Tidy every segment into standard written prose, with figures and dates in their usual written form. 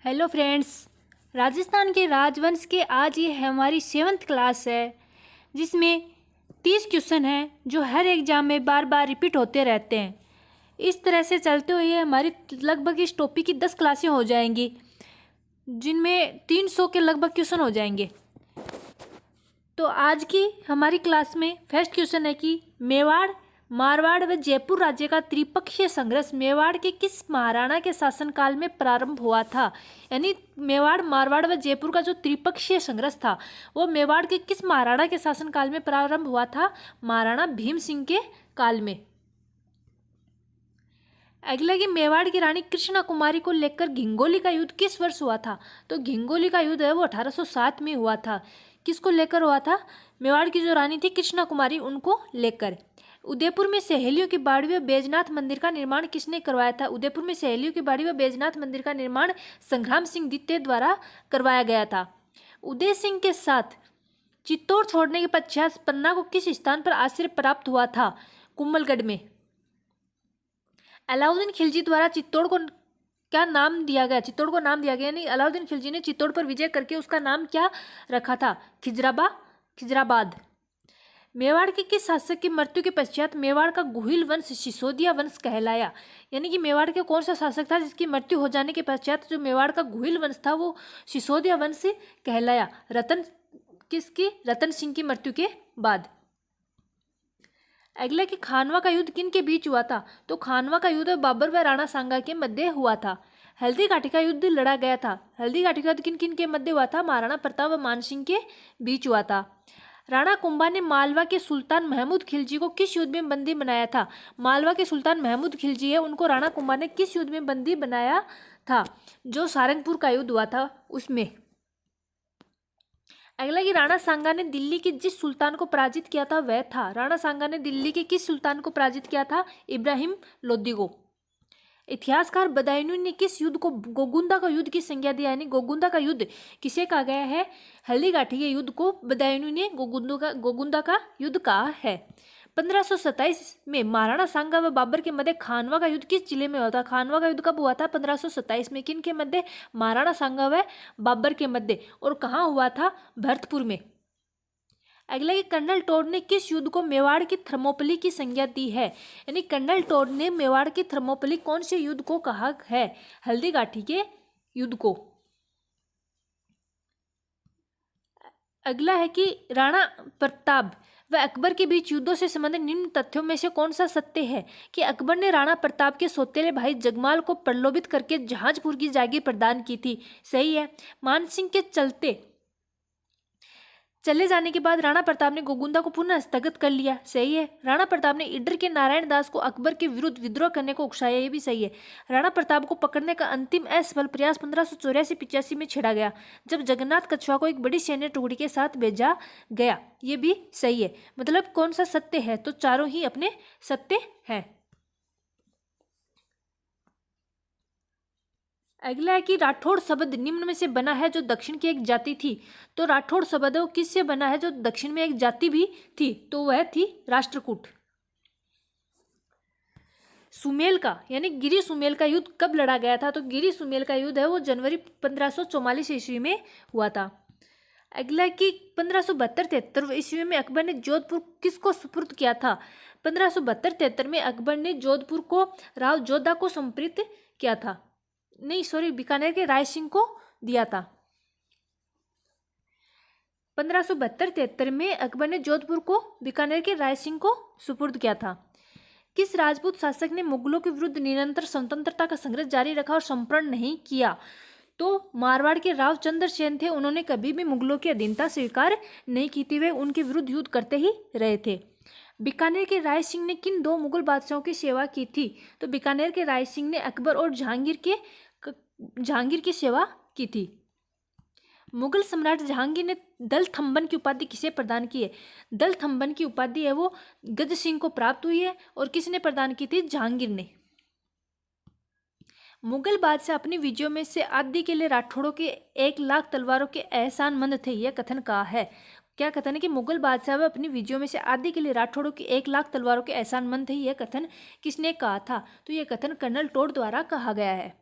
Hello friends. Rajasthan के राजवंश के आज ये हमारी 7th क्लास है, जिसमें 30 क्वेश्चन हैं जो हर एग्जाम में बार बार रिपीट होते रहते हैं। इस तरह से चलते हुए हमारी लगभग इस टॉपिक की 10 क्लासें हो जाएंगी, जिनमें 300 के लगभग क्वेश्चन हो जाएंगे। तो आज की हमारी क्लास में फर्स्ट क्वेश्चन है कि मेवाड़, मारवाड़ व जयपुर राज्य का त्रिपक्षीय संघर्ष मेवाड़ के किस महाराणा के शासनकाल में प्रारंभ हुआ था। यानी मेवाड़, मारवाड़ व जयपुर का जो त्रिपक्षीय संघर्ष था वो मेवाड़ के किस महाराणा के शासनकाल में प्रारंभ हुआ था। महाराणा भीम सिंह के काल में। अगला कि मेवाड़ की रानी कृष्णा कुमारी को लेकर घिंगोली का युद्ध किस वर्ष हुआ था। तो घिंगोली का युद्ध है वो 1807 में हुआ था। किसको लेकर हुआ था? मेवाड़ की जो रानी थी कृष्णा कुमारी, उनको लेकर। उदयपुर में सहेलियों की बाड़ी व बैजनाथ मंदिर का निर्माण किसने करवाया था? उदयपुर में सहेलियों की बाड़ी व बैजनाथ मंदिर का निर्माण संग्राम सिंह द्वितीय द्वारा करवाया गया था। उदय सिंह के साथ चित्तौड़ छोड़ने के पश्चात पन्ना को किस स्थान पर आश्रय प्राप्त हुआ था? कुंभलगढ़ में। अलाउद्दीन खिलजी द्वारा चित्तौड़ को क्या नाम दिया गया? चित्तौड़ को नाम दिया गया, नहीं, अलाउद्दीन खिलजी ने चित्तौड़ पर विजय करके उसका नाम क्या रखा था? खिजराबाद। मेवाड़ के किस शासक की मृत्यु के पश्चात मेवाड़ का गुहिल वंश सिसोदिया वंश कहलाया? यानी कि मेवाड़ के कौन सा शासक था जिसकी मृत्यु हो जाने के पश्चात जो मेवाड़ का गुहिल वंश था वो सिसोदिया वंश कहलाया? रतन सिंह की मृत्यु के बाद। अगला कि खानवा का युद्ध किन के बीच हुआ था? तो खानवा का युद्ध बाबर व राणा सांगा के मध्य हुआ था। हल्दी घाटी का युद्ध लड़ा गया था। हल्दी घाटी का युद्ध किन किन के मध्य हुआ था? महाराणा प्रताप व मानसिंह के बीच हुआ था। राणा कुंभा ने मालवा के सुल्तान महमूद खिलजी को किस युद्ध में बंदी बनाया था? मालवा के सुल्तान महमूद खिलजी है, उनको राणा कुंभा ने किस युद्ध में बंदी बनाया था? जो सारंगपुर का युद्ध हुआ था उसमें। अगला कि राणा सांगा ने दिल्ली के जिस सुल्तान को पराजित किया था वह था। राणा सांगा ने दिल्ली के किस सुल्तान को पराजित किया था? इब्राहिम लोदी को। इतिहासकार बदायूं ने किस युद्ध को गोगुंदा का युद्ध की संज्ञा दिया? यानी गोगुंदा का युद्ध किसे कहा गया है? हल्दी घाटी के युद्ध को बदायूं ने गोगुंदा का युद्ध कहा है। 1527 में महाराणा सांगा व बाबर के मध्य खानवा का युद्ध किस जिले में हुआ था? खानवा का युद्ध कब हुआ था? 1527 में। किन के मध्य? महाराणा सांगा व बाबर के मध्य। और कहाँ हुआ था? भरतपुर में। अगला कि कर्नल टोड ने किस युद्ध को मेवाड़ की थर्मोपली की संज्ञा दी है? यानी कर्नल टोड ने मेवाड़ की थर्मोपली कौन से युद्ध को कहा है? हल्दी घाटी के युद्ध को। अगला है कि राणा प्रताप व अकबर के बीच युद्धों से संबंधित निम्न तथ्यों में से कौन सा सत्य है? कि अकबर ने राणा प्रताप के सौतेले भाई जगमाल को प्रलोभित करके जहाजपुर की जागीर प्रदान की थी। सही है। मानसिंह के चले जाने के बाद राणा प्रताप ने गोगुंदा को पुनः स्थगित कर लिया। सही है। राणा प्रताप ने ईडर के नारायण दास को अकबर के विरुद्ध विद्रोह करने को उकसाया। ये भी सही है। राणा प्रताप को पकड़ने का अंतिम असफल प्रयास 1584-85 में छेड़ा गया, जब जगन्नाथ कछुआ को एक बड़ी सैन्य टुकड़ी के साथ भेजा गया। ये भी सही है। मतलब कौन सा सत्य है? तो चारों ही अपने सत्य हैं। अगला है कि राठौड़ शब्द निम्न में से बना है जो दक्षिण की एक जाति थी। तो राठौड़ शब्द है वो किससे बना है जो दक्षिण में एक जाति भी थी? तो वह थी राष्ट्रकूट। सुमेल का यानी गिरी सुमेल का युद्ध कब लड़ा गया था? तो गिरी सुमेल का युद्ध है वो जनवरी 1544 ईस्वी में हुआ था। अगला कि 1572-73 ईस्वी में अकबर ने जोधपुर किसको सुपुर्द किया था? 1572-73 में अकबर ने जोधपुर को राव जोधा को समर्पित किया था। नहीं, सॉरी, बीकानेर के राय सिंह को दिया था। 1572-73 में अकबर ने जोधपुर को बीकानेर के राय सिंह को सुपुर्द किया था। किस राजपूत शासक ने मुगलों के विरुद्ध निरंतर स्वतंत्रता का संघर्ष जारी रखा और संप्रण नहीं किया? तो मारवाड़ के राव चंद्रसेन थे। उन्होंने कभी भी मुगलों की अधीनता स्वीकार नहीं की थी, वे उनके विरुद्ध युद्ध करते ही रहे थे। बीकानेर के राय सिंह ने किन दो मुगल बादशाहों की सेवा की थी? तो बीकानेर के राय सिंह ने अकबर और जहांगीर की सेवा की थी। मुगल सम्राट जहांगीर ने दल थंबन की उपाधि किसे प्रदान की है? दल थंबन की उपाधि है वो गज सिंह को प्राप्त हुई है। और किसने प्रदान की थी? जहांगीर ने। मुगल बादशाह अपनी विजयों में से आदि के लिए राठौड़ों के 1 लाख तलवारों के एहसानमंद थे। यह कथन कहा है। क्या कथन है? कि मुगल बादशाह अपनी विजयों में से आदि के लिए राठौड़ों की 1 लाख तलवारों के एहसानमंद थे। यह कथन किसने कहा था? तो यह कथन कर्नल टोड द्वारा कहा गया है।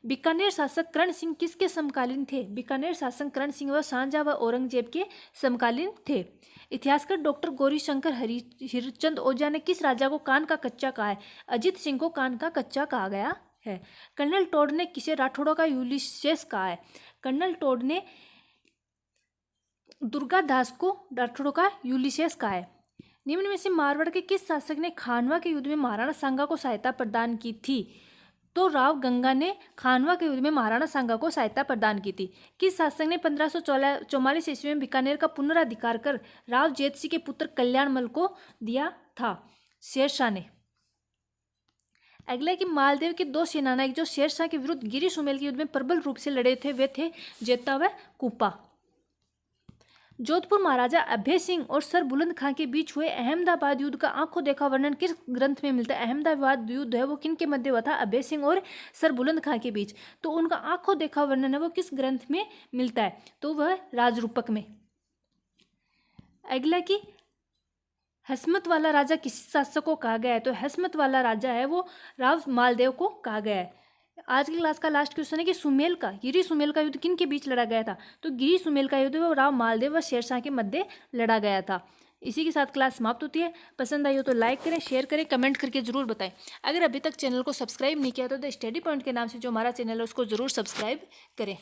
बीकानेर शासक करण सिंह किसके समकालीन थे? बीकानेर शासक करण सिंह व शाहजहां व औरंगजेब के समकालीन थे। इतिहासकार डॉक्टर गौरीशंकर हिरचंद ओझा ने किस राजा को कान का कच्चा कहा है? अजित सिंह को कान का कच्चा कहा गया है। कर्नल टोड ने किसे राठौड़ों का यूलिसेस कहा है? कर्नल टोड ने दुर्गादास को राठौड़ों का यूलिसेस कहा है। निम्न में से मारवाड़ के किस शासक ने खानवा के युद्ध में महाराणा सांगा को सहायता प्रदान की थी? तो राव गंगा ने खानवा के युद्ध में महाराणा सांगा को सहायता प्रदान की थी। किस शासक ने 1544 ईस्वी में बीकानेर का पुनराधिकार कर राव जेत सिंह के पुत्र कल्याणमल को दिया था? शेरशाह ने। अगला है कि मालदेव के दो सेनानायक जो शेरशाह के विरुद्ध गिरी सुमेल के युद्ध में प्रबल रूप से लड़े थे वे थे जेता व कुपा। जोधपुर महाराजा अभय सिंह और सर बुलंद खां के बीच हुए अहमदाबाद युद्ध का आंखों देखा वर्णन किस ग्रंथ में मिलता है? अहमदाबाद युद्ध है वो किन के मध्य हुआ था? अभय सिंह और सर बुलंद खां के बीच। तो उनका आंखों देखा वर्णन है वो किस ग्रंथ में मिलता है? तो वह राजरूपक में। अगला कि हसमत वाला राजा किस शासक को कहा गया है? तो हसमत वाला राजा है वो राव मालदेव को कहा गया है। आज की क्लास का लास्ट क्वेश्चन है कि गिरी सुमेल का युद्ध किन के बीच लड़ा गया था? तो गिरी सुमेल का युद्ध वो राव मालदेव व शेरशाह के मध्य लड़ा गया था। इसी के साथ क्लास समाप्त होती है। पसंद आई हो तो लाइक करें, शेयर करें, कमेंट करके जरूर बताएं। अगर अभी तक चैनल को सब्सक्राइब नहीं किया तो द स्टडी पॉइंट के नाम से जो हमारा चैनल है उसको जरूर सब्सक्राइब करें।